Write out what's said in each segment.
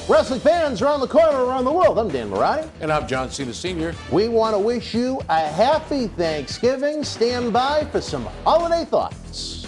Wrestling fans around the corner, around the world, I'm Dan Marty. And I'm John Cena Sr. We want to wish you a happy Thanksgiving. Stand by for some holiday thoughts.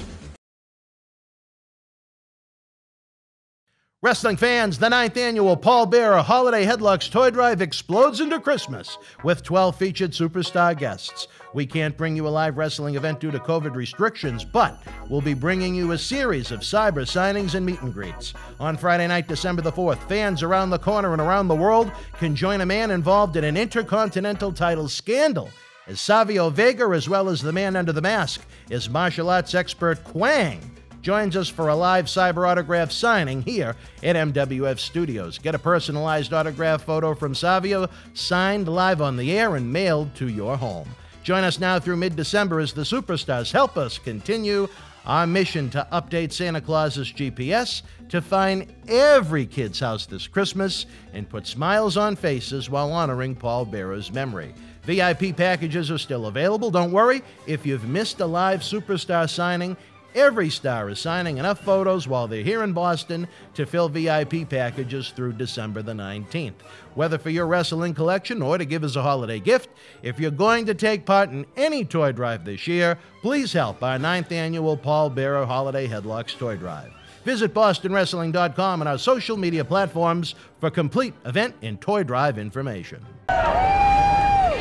Wrestling fans, the 9th annual Paul Bearer Holiday Headlocks Toy Drive explodes into Christmas with 12 featured superstar guests. We can't bring you a live wrestling event due to COVID restrictions, but we'll be bringing you a series of cyber signings and meet and greets. On Friday night, December the 4th, fans around the corner and around the world can join a man involved in an intercontinental title scandal as Savio Vega, as well as the man under the mask, is martial arts expert Quang, joins us for a live cyber autograph signing here at MWF Studios. Get a personalized autograph photo from Savio, signed live on the air and mailed to your home. Join us now through mid-December as the superstars help us continue our mission to update Santa Claus's GPS to find every kid's house this Christmas and put smiles on faces while honoring Paul Bearer's memory. VIP packages are still available. Don't worry, if you've missed a live superstar signing, every star is signing enough photos while they're here in Boston to fill VIP packages through December the 19th. Whether for your wrestling collection or to give as a holiday gift, if you're going to take part in any toy drive this year, please help our 9th annual Paul Bearer Holiday Headlocks Toy Drive. Visit BostonWrestling.com and our social media platforms for complete event and toy drive information.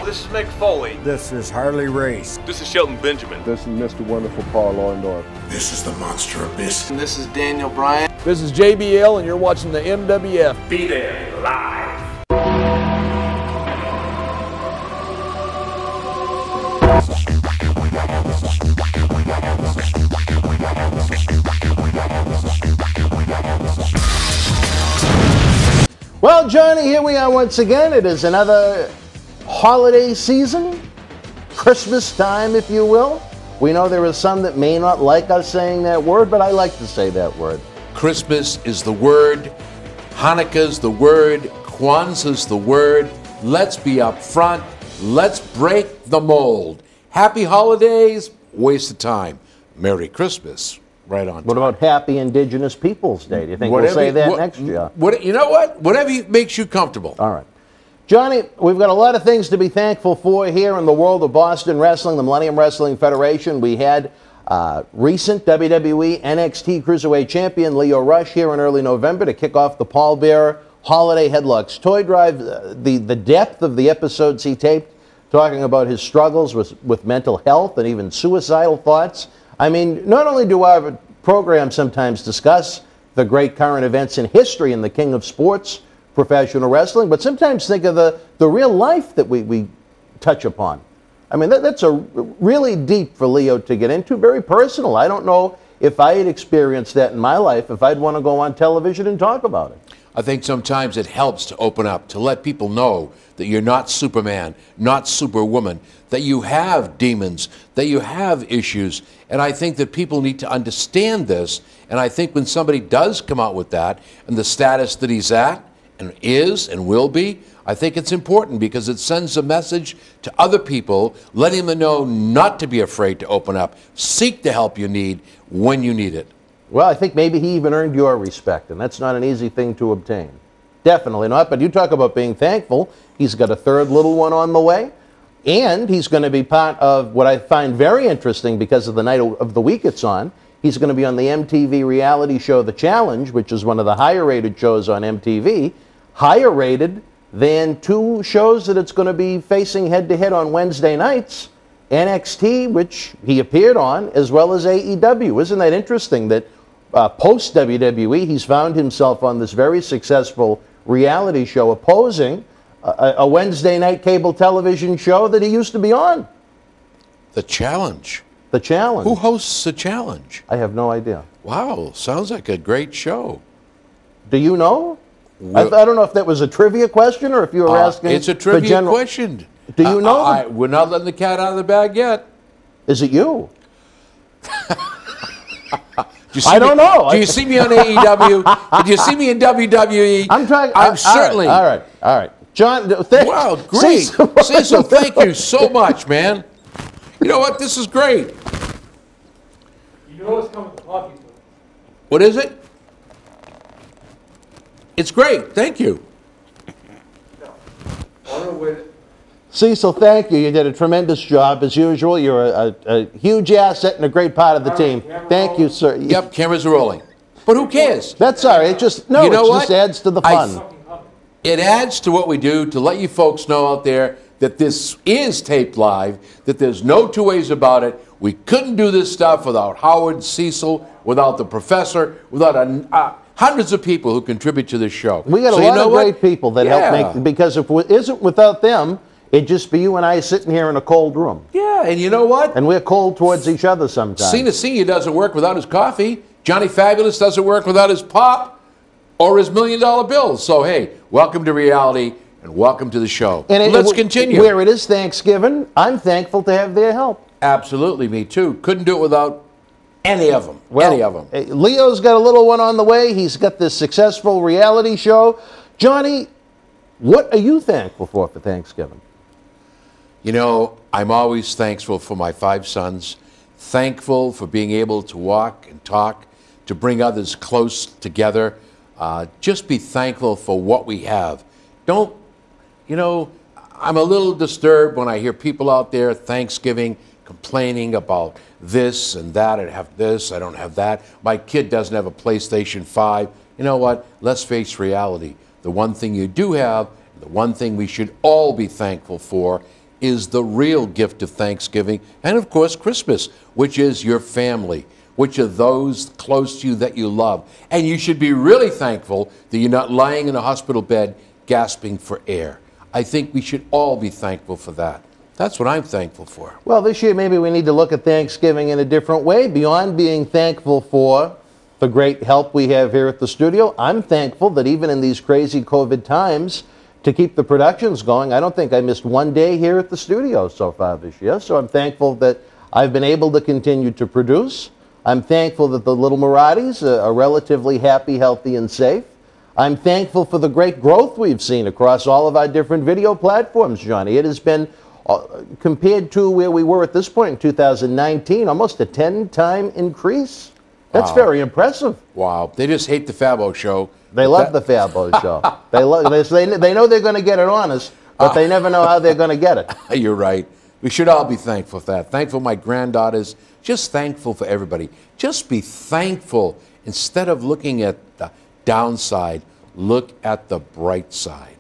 This is Mick Foley. This is Harley Race. This is Shelton Benjamin. This is Mr. Wonderful Paul Orndorff. This is the Monster Abyss. And this is Daniel Bryan. This is JBL, and you're watching the MWF. Be there live. Well, Johnny, here we are once again. It is another holiday season, Christmas time, if you will. We know there are some that may not like us saying that word, but I like to say that word. Christmas is the word. Hanukkah's the word. Kwanzaa's the word. Let's be up front. Let's break the mold. Happy holidays, waste of time. Merry Christmas, right on time. What about Happy Indigenous Peoples Day? Do you think we'll say that next year? You know what? Whatever makes you comfortable. All right. Johnny, we've got a lot of things to be thankful for here in the world of Boston Wrestling, the Millennium Wrestling Federation. We had recent WWE NXT Cruiserweight Champion Lio Rush here in early November to kick off the Paul Bearer Holiday Headlocks Toy Drive. The depth of the episodes he taped, talking about his struggles with mental health and even suicidal thoughts. I mean, not only do our programs sometimes discuss the great current events in history and the king of sports, professional wrestling, but sometimes think of the real life that we touch upon. I mean, that's a really deep for Leo to get into, very personal. I don't know if I had experienced that in my life, if I'd want to go on television and talk about it. I think sometimes it helps to open up, to let people know that you're not Superman, not Superwoman, that you have demons, that you have issues. And I think that people need to understand this. And I think when somebody does come out with that and the status that he's at, and is and will be, I think it's important because it sends a message to other people, letting them know not to be afraid to open up. Seek the help you need when you need it. Well, I think maybe he even earned your respect, and that's not an easy thing to obtain. Definitely not, but you talk about being thankful. He's got a third little one on the way, and he's going to be part of what I find very interesting because of the night of the week it's on. He's going to be on the MTV reality show The Challenge, which is one of the higher-rated shows on MTV, higher rated than two shows that it's going to be facing head-to-head on Wednesday nights, NXT, which he appeared on, as well as AEW. Isn't that interesting that post-WWE, he's found himself on this very successful reality show opposing a Wednesday night cable television show that he used to be on? The Challenge. The Challenge. Who hosts The Challenge? I have no idea. Wow, sounds like a great show. Do you know? I don't know if that was a trivia question or if you were asking. It's a trivia question. Do you know? We're not letting the cat out of the bag yet. Is it you? I don't know. Do you see me on AEW? Did you see me in WWE? I'm certainly. All right. John, wow, great. Cecil, thank you so much, man. You know what? This is great. You know what's coming to coffee. What is it? It's great. Thank you. Cecil, thank you. You did a tremendous job as usual. You're a huge asset and a great part of the team. Thank you, sir. Yep, cameras are rolling. But who cares? That's all right. It just just adds to the fun. It adds to what we do to let you folks know out there that this is taped live, that there's no two ways about it. We couldn't do this stuff without Howard, Cecil, without the professor, without hundreds of people who contribute to this show. We got a lot of great people that help make, because if it isn't without them, it'd just be you and I sitting here in a cold room. Yeah, and you know what? And we're cold towards each other sometimes. Cena Senior doesn't work without his coffee. Johnny Fabulous doesn't work without his pop or his $1 million bills. So, hey, welcome to reality and welcome to the show. And let's continue. Where it is Thanksgiving, I'm thankful to have their help. Absolutely, me too. Couldn't do it without any of them. Well, any of them. Leo's got a little one on the way. He's got this successful reality show. Johnny, what are you thankful for Thanksgiving? You know, I'm always thankful for my 5 sons, thankful for being able to walk and talk, to bring others close together. Just be thankful for what we have. Don't, you know, I'm a little disturbed when I hear people out there Thanksgiving complaining about this and that. I have this, I don't have that. My kid doesn't have a PlayStation 5. You know what? Let's face reality. The one thing you do have, the one thing we should all be thankful for, is the real gift of Thanksgiving, and of course Christmas, which is your family, which are those close to you that you love. And you should be really thankful that you're not lying in a hospital bed gasping for air. I think we should all be thankful for that. That's what I'm thankful for. Well, this year maybe we need to look at Thanksgiving in a different way. Beyond being thankful for the great help we have here at the studio, I'm thankful that even in these crazy COVID times, to keep the productions going, I don't think I missed one day here at the studio so far this year. So I'm thankful that I've been able to continue to produce. I'm thankful that the little Marathis are relatively happy, healthy, and safe. I'm thankful for the great growth we've seen across all of our different video platforms, Johnny. It has been, compared to where we were at this point in 2019, almost a 10-time increase. That's very impressive. Wow. They just hate the Fabo show. They love the Fabo show. They know they're going to get it on us, but they never know how they're going to get it. You're right. We should all be thankful for that. Thankful for my granddaughters. Just thankful for everybody. Just be thankful. Instead of looking at the downside, look at the bright side.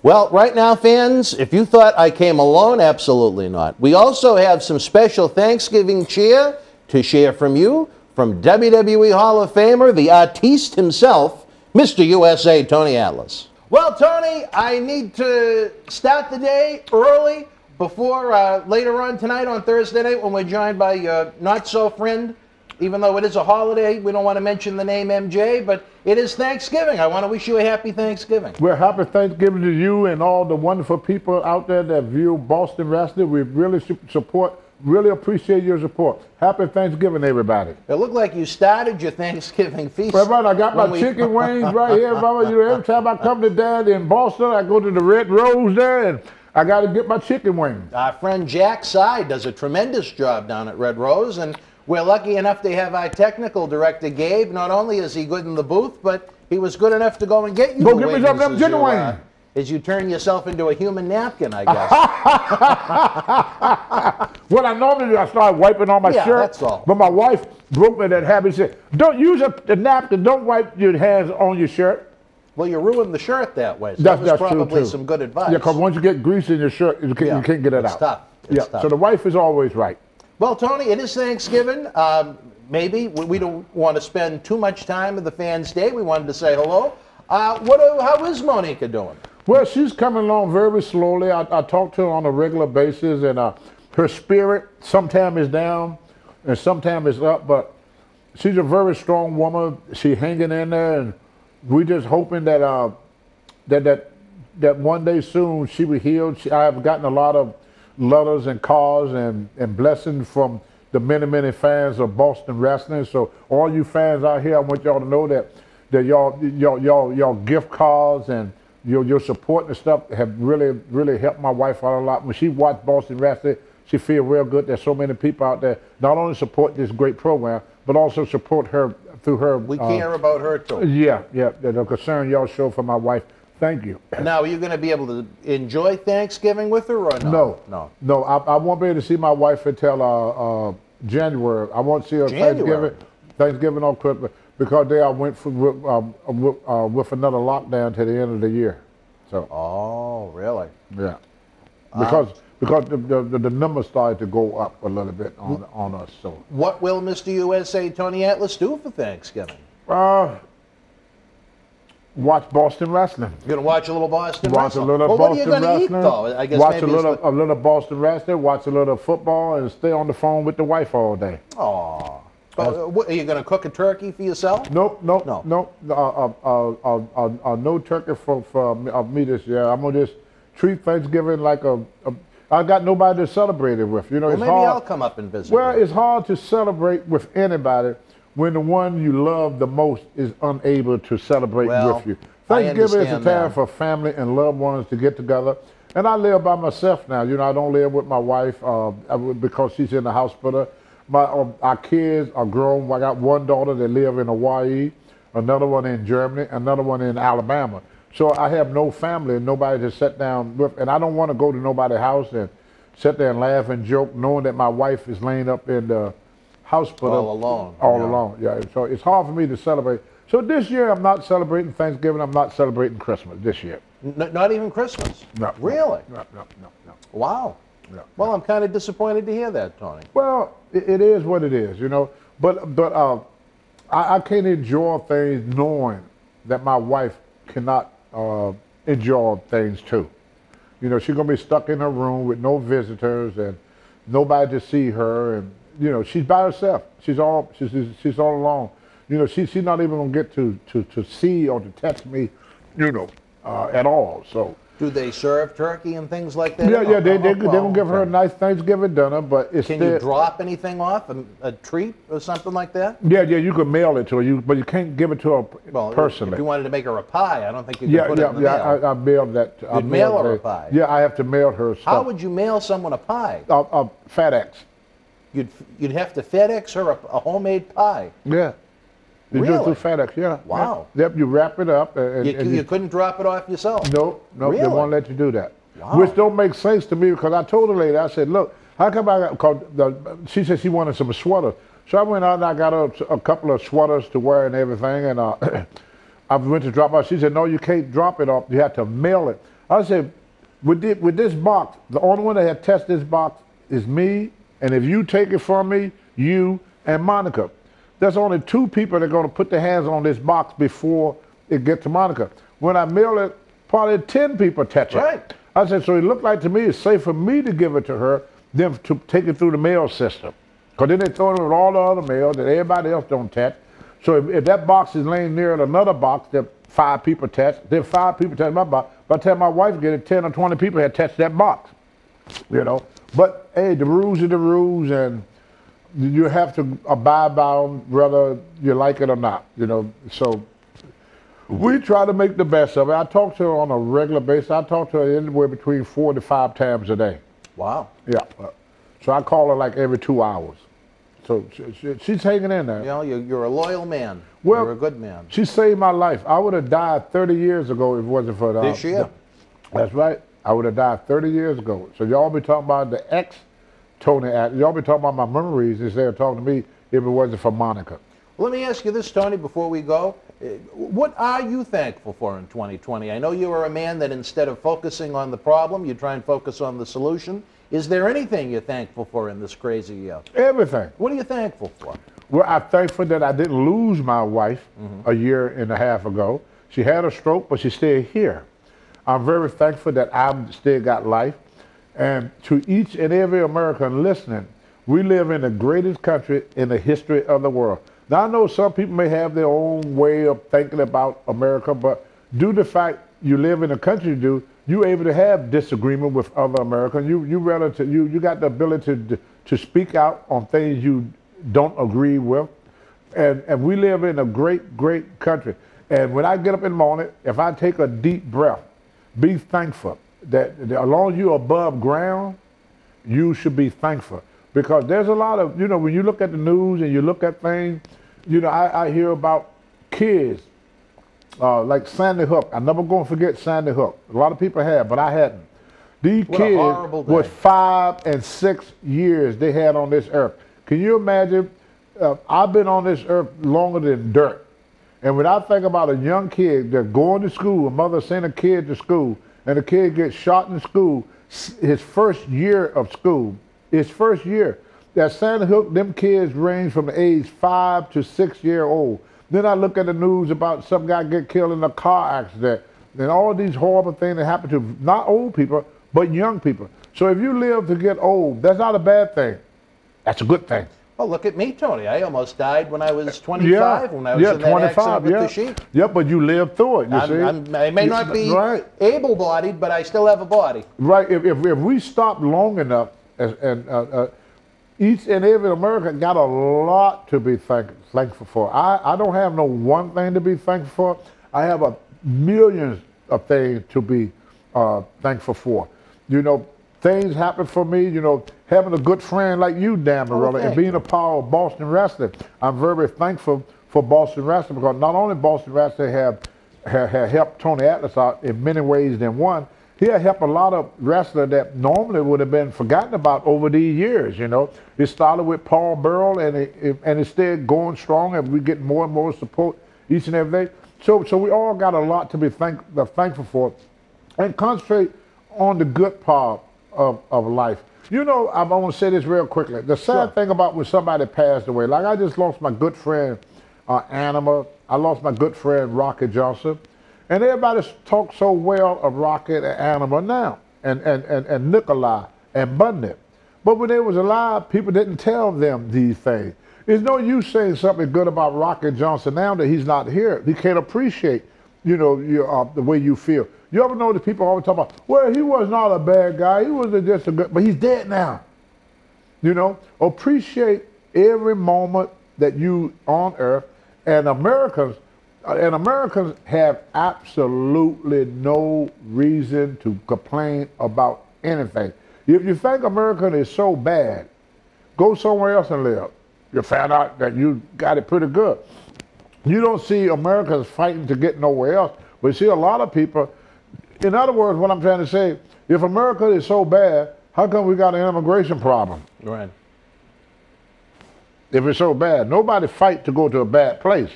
Well, right now, fans, if you thought I came alone, absolutely not. We also have some special Thanksgiving cheer to share from you, from WWE Hall of Famer, the artiste himself, Mr. USA, Tony Atlas. Well, Tony, I need to start the day early before later on tonight on Thursday night when we're joined by your not-so-friend. Even though it is a holiday, we don't want to mention the name MJ, but it is Thanksgiving. I want to wish you a happy Thanksgiving. Well, happy Thanksgiving to you and all the wonderful people out there that view Boston Wrestling. We really really appreciate your support. Happy Thanksgiving, everybody. It looked like you started your Thanksgiving feast. Well, right, I got my chicken wings right here, Mama. You know, every time I come to Dad in Boston, I go to the Red Rose there, and I got to get my chicken wings. Our friend Jack Side does a tremendous job down at Red Rose, and we're lucky enough to have our technical director, Gabe. Not only is he good in the booth, but he was good enough to go and get you go get me some of them chicken wings. As you turn yourself into a human napkin, I guess. What I normally do, I start wiping on my shirt. That's all. But my wife broke me that habit. She said, don't use a napkin, don't wipe your hands on your shirt. Well, you ruined the shirt that way. So that's probably true, some good advice. Yeah, because once you get grease in your shirt, you can't get it out. Tough. It's tough. So the wife is always right. Well, Tony, it is Thanksgiving. Maybe we don't want to spend too much time with the fans' day. We wanted to say hello. How is Monica doing? Well, she's coming along very slowly. I talk to her on a regular basis, and her spirit sometimes is down and sometimes is up, but she's a very strong woman. She's hanging in there, and we're just hoping that that one day soon she will heal. I have gotten a lot of letters and calls and blessings from the many fans of Boston Wrestling. So all you fans out here, I want y'all to know that y'all gift cards and your support and stuff have really helped my wife out a lot. When she watched Boston Wrestling, she feels real good. There's so many people out there not only support this great program, but also support her through her. We care about her too. Yeah, the concern y'all show for my wife. Thank you. Now, are you going to be able to enjoy Thanksgiving with her or no? No. I won't be able to see my wife until January. I won't see her Thanksgiving or Christmas because I went with another lockdown to the end of the year. So. Oh, really? Yeah. Because the numbers started to go up a little bit on us. So. What will Mr. USA Tony Atlas do for Thanksgiving? Watch Boston wrestling. You're gonna watch a little Boston wrestling. What are you gonna eat though? I guess watch a little Boston wrestling. Watch a little football and stay on the phone with the wife all day. Oh. Are you gonna cook a turkey for yourself? Nope. No turkey for me this year. I'm gonna just treat Thanksgiving like I got nobody to celebrate it with. You know, well, maybe I'll come up and visit. Well, it's hard to celebrate with anybody when the one you love the most is unable to celebrate with you. Thanksgiving is a time for family and loved ones to get together. And I live by myself now. You know, I don't live with my wife because she's in the hospital. Our kids are grown. I got one daughter that lives in Hawaii, another one in Germany, another one in Alabama. So I have no family and nobody to sit down with. And I don't want to go to nobody's house and sit there and laugh and joke knowing that my wife is laying up in the hospital all alone. Yeah. So it's hard for me to celebrate. So this year I'm not celebrating Thanksgiving. I'm not celebrating Christmas this year. Not even Christmas? No. Really? No. Wow. No. Well, I'm kind of disappointed to hear that, Tony. Well, it is what it is, you know. But I can't enjoy things knowing that my wife cannot enjoy things too. You know, she's gonna be stuck in her room with no visitors and nobody to see her, and you know, she's by herself. She's all alone. You know, she's not even gonna get to see or to touch me, you know, at all. So. Do they serve turkey and things like that? Yeah, they're gonna give her a nice Thanksgiving dinner, but it's Can you drop anything off, a treat or something like that? Yeah, you can mail it to her, but you can't give it to her personally. If you wanted to make her a pie, I don't think you could put it in the mail. I mailed that. You'd mail her a pie? Yeah, I have to mail her stuff. How would you mail someone a pie? FedEx. You'd have to FedEx her a homemade pie? Yeah. You do it through FedEx, yeah. Wow. Yep, you wrap it up. You couldn't drop it off yourself? No, really? They won't let you do that. Wow. Which don't make sense to me because I told the lady, I said, look, how come she said she wanted some sweaters. So I went out and I got a couple of sweaters to wear and everything, and I went to drop off. She said, no, you can't drop it off. You have to mail it. I said, with this box, the only one that had touched this box is me, and if you take it from me, you and Monica. There's only 2 people that are going to put their hands on this box before it gets to Monica. When I mail it, probably 10 people touch it. Right. I said, so it looked like to me it's safe for me to give it to her than to take it through the mail system. Because then they throw it with all the other mail that everybody else don't touch. So if that box is laying near another box that 5 people touch, then 5 people touch my box. By the time my wife get it, 10 or 20 people had touched that box. You know. But hey, the rules are the rules, and you have to abide by them whether you like it or not, you know. So we try to make the best of it. I talk to her on a regular basis. I talk to her anywhere between 4 to 5 times a day. Wow. Yeah. So I call her like every 2 hours. So she's hanging in there. You know, you're a loyal man. Well, you're a good man. She saved my life. I would have died 30 years ago if it wasn't for that. This year. That's right. I would have died 30 years ago. So y'all be talking about the Tony, y'all be talking about my memories instead of talking to me if it wasn't for Monica. Let me ask you this, Tony, before we go. What are you thankful for in 2020? I know you are a man that instead of focusing on the problem, you try and focus on the solution. Is there anything you're thankful for in this crazy year? Everything. What are you thankful for? Well, I'm thankful that I didn't lose my wife a year and a half ago. She had a stroke, but she's still here. I'm very thankful that I've still got life. And to each and every American listening, we live in the greatest country in the history of the world. Now, I know some people may have their own way of thinking about America, but due to the fact you live in the country you do, you're able to have disagreement with other Americans. You got the ability to speak out on things you don't agree with. And we live in a great, great country. And when I get up in the morning, if I take a deep breath, be thankful. That as long as you're above ground, you should be thankful. Because there's a lot of, you know, when you look at the news and you look at things, you know, I hear about kids like Sandy Hook. I'm never going to forget Sandy Hook. A lot of people have, but I hadn't. These kids was 5 and 6 years they had on this earth. Can you imagine? I've been on this earth longer than dirt. And when I think about a young kid that's going to school, a mother sending a kid to school, and the kid gets shot in school, his first year of school, his first year. At Sandy Hook, them kids range from the age 5 to 6 year old. Then I look at the news about some guy get killed in a car accident, and all these horrible things that happen to not old people, but young people. So if you live to get old, that's not a bad thing. That's a good thing. Well, look at me, Tony. I almost died when I was 25, when I was in that accident with the sheep. Yeah, but you lived through it, you see. I may not be able-bodied, but I still have a body. Right. If we stop long enough, and each and every American got a lot to be thankful for. I don't have no one thing to be thankful for. I have millions of things to be thankful for. You know, things happen for me, you know, having a good friend like you, Dan Morello, and being a part of Boston Wrestling. I'm very thankful for Boston Wrestling because not only Boston Wrestling have helped Tony Atlas out in many ways than one, he had helped a lot of wrestlers that normally would have been forgotten about over these years, you know. It started with Paul Burrell, and it's still going strong, and we get more and more support each and every day. So we all got a lot to be thankful for, and concentrate on the good part of life. You know, I want to say this real quickly. The sad thing about when somebody passed away, like I just lost my good friend Anima. I lost my good friend Rocky Johnson. And everybody talks so well of Rocket and Anima now, and Nikolai and Bundy. But when they was alive, people didn't tell them these things. There's no use saying something good about Rocket Johnson now that he's not here. He can't appreciate, you know, the way you feel. You ever know that people always talk about, well, he was not a bad guy, he was just a good, but he's dead now. You know, appreciate every moment that you on earth, and Americans have absolutely no reason to complain about anything. If you think America is so bad, go somewhere else and live. You find out that you got it pretty good. You don't see Americans fighting to get nowhere else, but you see a lot of people. In other words, what I'm trying to say, if America is so bad, how come we got an immigration problem? Right. If it's so bad, nobody fight to go to a bad place.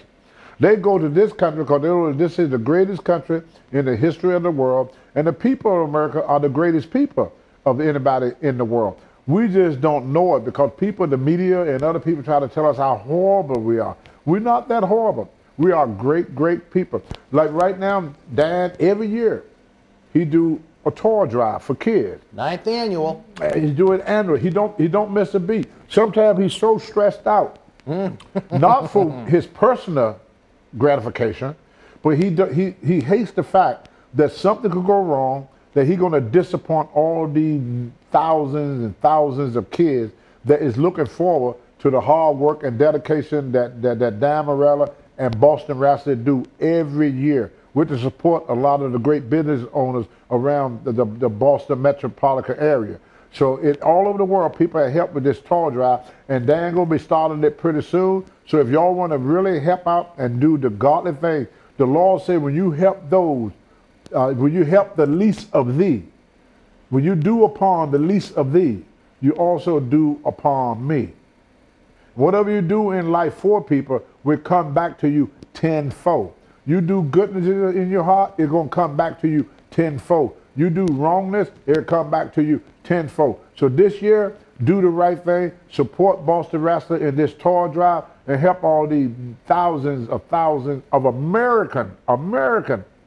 They go to this country because they know this is the greatest country in the history of the world, and the people of America are the greatest people of anybody in the world. We just don't know it because people, the media and other people try to tell us how horrible we are. We're not that horrible. We are great, great people. Like right now, Dan, every year, he do a toy drive for kids. 9th annual. He's doing annual. He don't miss a beat. Sometimes he's so stressed out, not for his personal gratification, but he hates the fact that something could go wrong, that he's going to disappoint all these thousands and thousands of kids that is looking forward to the hard work and dedication that Dan Morello and Boston Wrestling do every year with the support of a lot of the great business owners around the Boston metropolitan area. So all over the world, people have helped with this toy drive, and Dan gonna be starting it pretty soon. So if y'all want to really help out and do the godly thing, the Lord said, when you help those, when you help the least of thee, when you do upon the least of thee, you also do upon me. Whatever you do in life for people will come back to you tenfold. You do goodness in your heart, it's going to come back to you tenfold. You do wrongness, it'll come back to you tenfold. So this year, do the right thing, support Boston Wrestling in this toy drive, and help all these thousands of American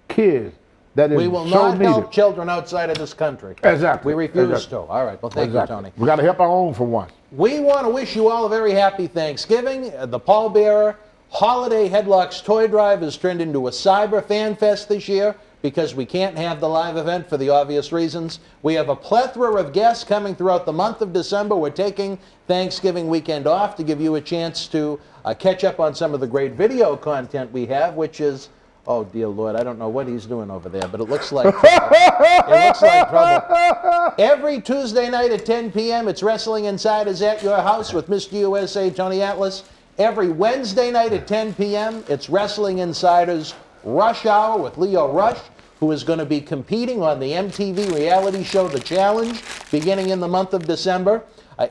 kids that is so needed. We will not help children outside of this country. Exactly. We refuse to. All right. Well, thank you, Tony. We got to help our own for once. We want to wish you all a very happy Thanksgiving. The Pallbearer Holiday Headlocks Toy Drive has turned into a cyber fan fest this year because we can't have the live event for the obvious reasons. We have a plethora of guests coming throughout the month of December. We're taking Thanksgiving weekend off to give you a chance to catch up on some of the great video content we have, which is, oh dear Lord, I don't know what he's doing over there, but it looks like trouble. It looks like trouble. Every Tuesday night at 10 p.m., it's Wrestling Insiders at your house with Mr. USA Tony Atlas Every Wednesday night at 10 p.m., it's Wrestling Insider's Rush Hour with Leo Rush, who is going to be competing on the MTV reality show The Challenge, beginning in the month of December.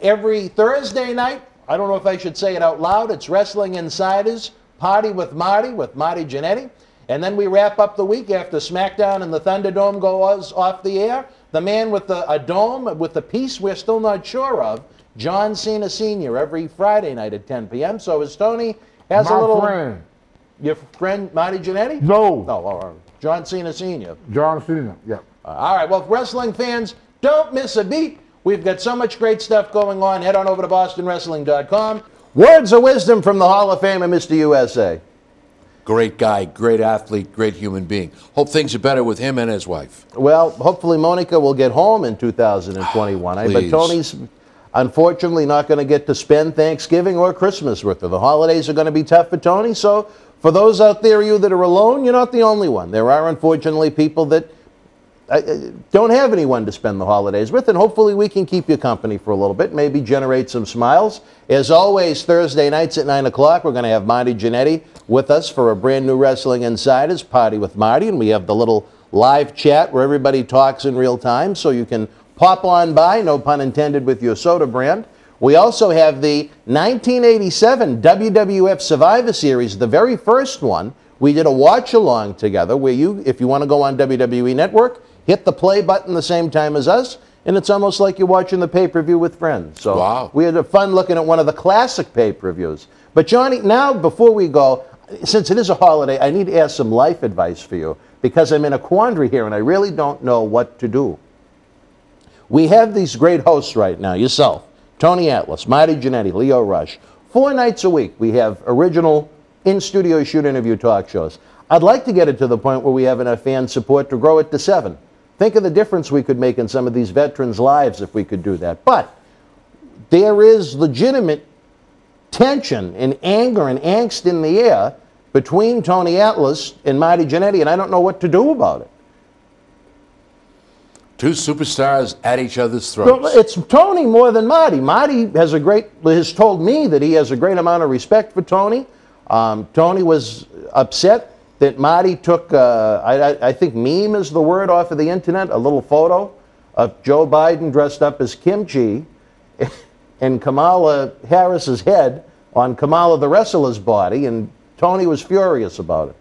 Every Thursday night, I don't know if I should say it out loud, it's Wrestling Insider's Party with Marty Jannetty. And then we wrap up the week after SmackDown and the Thunderdome goes off the air. The man with a dome, with the piece we're still not sure of, John Cena Sr., every Friday night at 10 p.m. So as Tony has a little... friend. Your friend, Marty Jannetty? No. No, John Cena Sr. John Cena, yeah. All right, well, wrestling fans, don't miss a beat. We've got so much great stuff going on. Head on over to BostonWrestling.com. Words of wisdom from the Hall of Famer, Mr. USA. Great guy, great athlete, great human being. Hope things are better with him and his wife. Well, hopefully Monica will get home in 2021. But Tony's unfortunately not going to get to spend Thanksgiving or Christmas with her. The holidays are going to be tough for Tony. So for those out there, you that are alone, you're not the only one. There are unfortunately people that don't have anyone to spend the holidays with, and hopefully we can keep you company for a little bit, maybe generate some smiles. As always, Thursday nights at 9 o'clock, we're going to have Marty Jannetty with us for a brand new Wrestling Insiders Party with Marty, and we have the little live chat where everybody talks in real time, so you can pop on by, no pun intended, with your soda brand. We also have the 1987 WWF Survivor Series, the very first one. We did a watch-along together where you, if you want to go on WWE Network, hit the play button the same time as us, and it's almost like you're watching the pay-per-view with friends. So wow. We had fun looking at one of the classic pay-per-views. But Johnny, now before we go, since it is a holiday, I need to ask some life advice for you, because I'm in a quandary here and I really don't know what to do. We have these great hosts right now, yourself, Tony Atlas, Marty Jannetty, Leo Rush. 4 nights a week we have original in-studio shoot interview talk shows. I'd like to get it to the point where we have enough fan support to grow it to 7. Think of the difference we could make in some of these veterans' lives if we could do that. But there is legitimate tension and anger and angst in the air between Tony Atlas and Marty Jannetty, and I don't know what to do about it. 2 superstars at each other's throats. Well, it's Tony more than Marty. Marty has told me that he has a great amount of respect for Tony. Tony was upset that Marty took, I think meme is the word off of the internet, a little photo of Joe Biden dressed up as kimchi and Kamala Harris's head on Kamala the wrestler's body, and Tony was furious about it.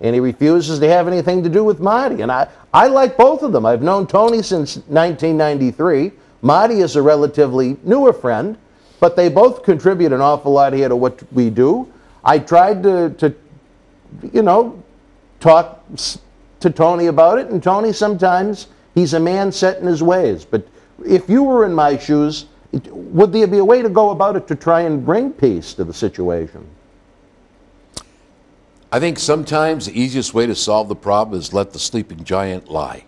And he refuses to have anything to do with Marty. And I like both of them. I've known Tony since 1993. Marty is a relatively newer friend, but they both contribute an awful lot here to what we do. I tried to you know, talk to Tony about it, and Tony sometimes, he's a man set in his ways. But if you were in my shoes, would there be a way to go about it to try and bring peace to the situation? I think sometimes the easiest way to solve the problem is let the sleeping giant lie.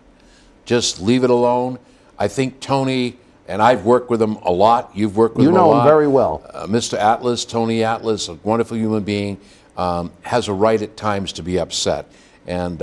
Just leave it alone. I think Tony, and I've worked with him a lot, you've worked with him a lot. You know him very well. Mr. Atlas, Tony Atlas, a wonderful human being, has a right at times to be upset. And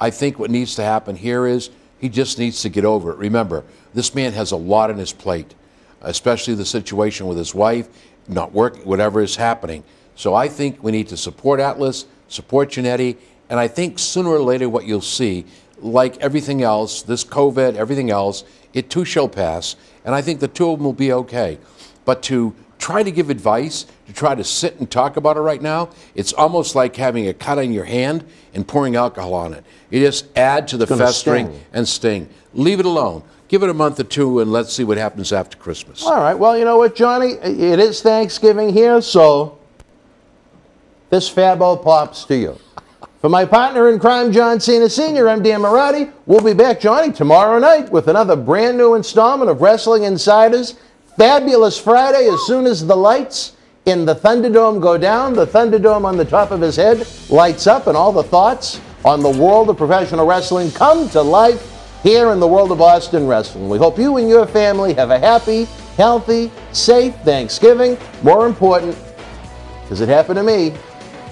I think what needs to happen here is he just needs to get over it. Remember, this man has a lot on his plate, especially the situation with his wife, not working, whatever is happening. So I think we need to support Atlas, support Jannetty, and I think sooner or later what you'll see, like everything else, this COVID, everything else, it too shall pass, and I think the two of them will be okay. But to try to give advice, to try to sit and talk about it right now, it's almost like having a cut on your hand and pouring alcohol on it. You just add to the festering and sting. Leave it alone. Give it a month or 2 and let's see what happens after Christmas. All right, well, you know what, Johnny? It is Thanksgiving here, so this Fabo pops to you. For my partner in crime, John Cena Sr., I'm Dan Marati. We'll be back, Johnny, tomorrow night with another brand new installment of Wrestling Insiders. Fabulous Friday as soon as the lights in the Thunderdome go down. The Thunderdome on the top of his head lights up, and all the thoughts on the world of professional wrestling come to life here in the world of Boston wrestling. We hope you and your family have a happy, healthy, safe Thanksgiving. More important, because it happened to me,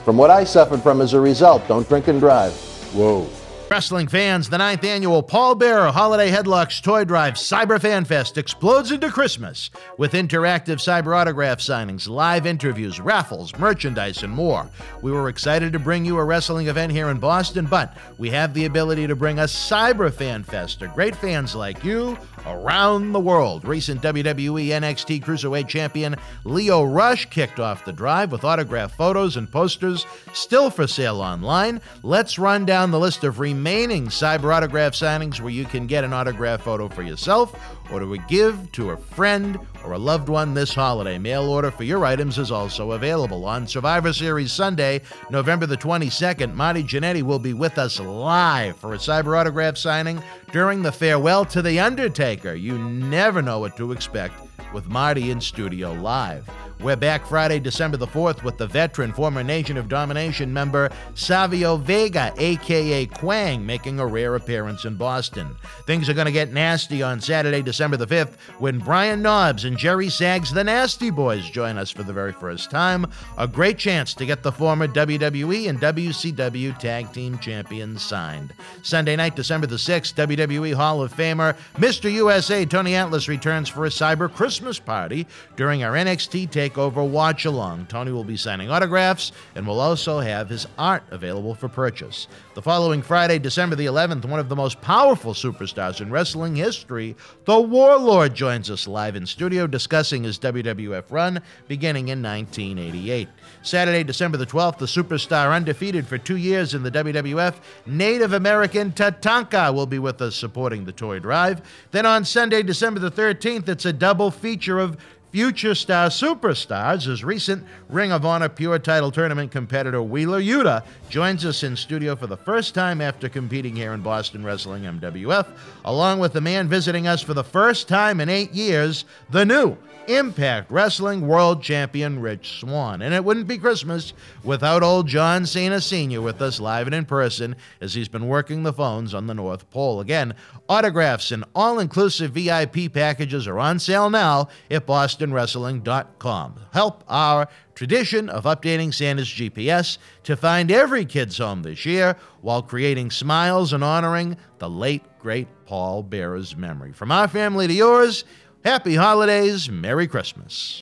from what I suffered from as a result, don't drink and drive. Whoa. Wrestling fans, the 9th annual Paul Bearer Holiday Headlocks Toy Drive Cyber Fanfest explodes into Christmas with interactive cyber autograph signings, live interviews, raffles, merchandise, and more. We were excited to bring you a wrestling event here in Boston, but we have the ability to bring a Cyber Fanfest to great fans like you around the world. Recent WWE NXT Cruiserweight Champion Leo Rush kicked off the drive with autograph photos and posters still for sale online. Let's run down the list of remaining cyber autograph signings where you can get an autograph photo for yourself or to give to a friend or a loved one this holiday. Mail order for your items is also available. On Survivor Series Sunday, November the 22nd, Marty Jannetty will be with us live for a cyber autograph signing during the Farewell to the Undertaker. You never know what to expect with Marty in studio live. We're back Friday, December the 4th with the veteran, former Nation of Domination member Savio Vega, a.k.a. Quang, making a rare appearance in Boston. Things are going to get nasty on Saturday, December the 5th, when Brian Knobbs and Jerry Saggs, the Nasty Boys, join us for the very first time. A great chance to get the former WWE and WCW Tag Team Champions signed. Sunday night, December the 6th, WWE Hall of Famer Mr. USA Tony Atlas returns for a Cyber Christmas party during our NXT Takeover Watch Along. Tony will be signing autographs and will also have his art available for purchase. The following Friday, December the 11th, one of the most powerful superstars in wrestling history, the Warlord, joins us live in studio discussing his WWF run beginning in 1988. Saturday, December the 12th, the superstar undefeated for 2 years in the WWF, Native American Tatanka, will be with us supporting the toy drive. Then on Sunday, December the 13th, it's a double feature of future star superstars as recent Ring of Honor Pure Title Tournament competitor Wheeler Yuta joins us in studio for the first time after competing here in Boston Wrestling MWF, along with the man visiting us for the first time in 8 years, the new Impact Wrestling World Champion Rich Swann. And it wouldn't be Christmas without old John Cena Sr. with us live and in person as he's been working the phones on the North Pole. Again, autographs and all-inclusive VIP packages are on sale now at bostonwrestling.com. Help our tradition of updating Santa's GPS to find every kid's home this year while creating smiles and honoring the late, great Paul Bearer's memory. From our family to yours, happy holidays, Merry Christmas.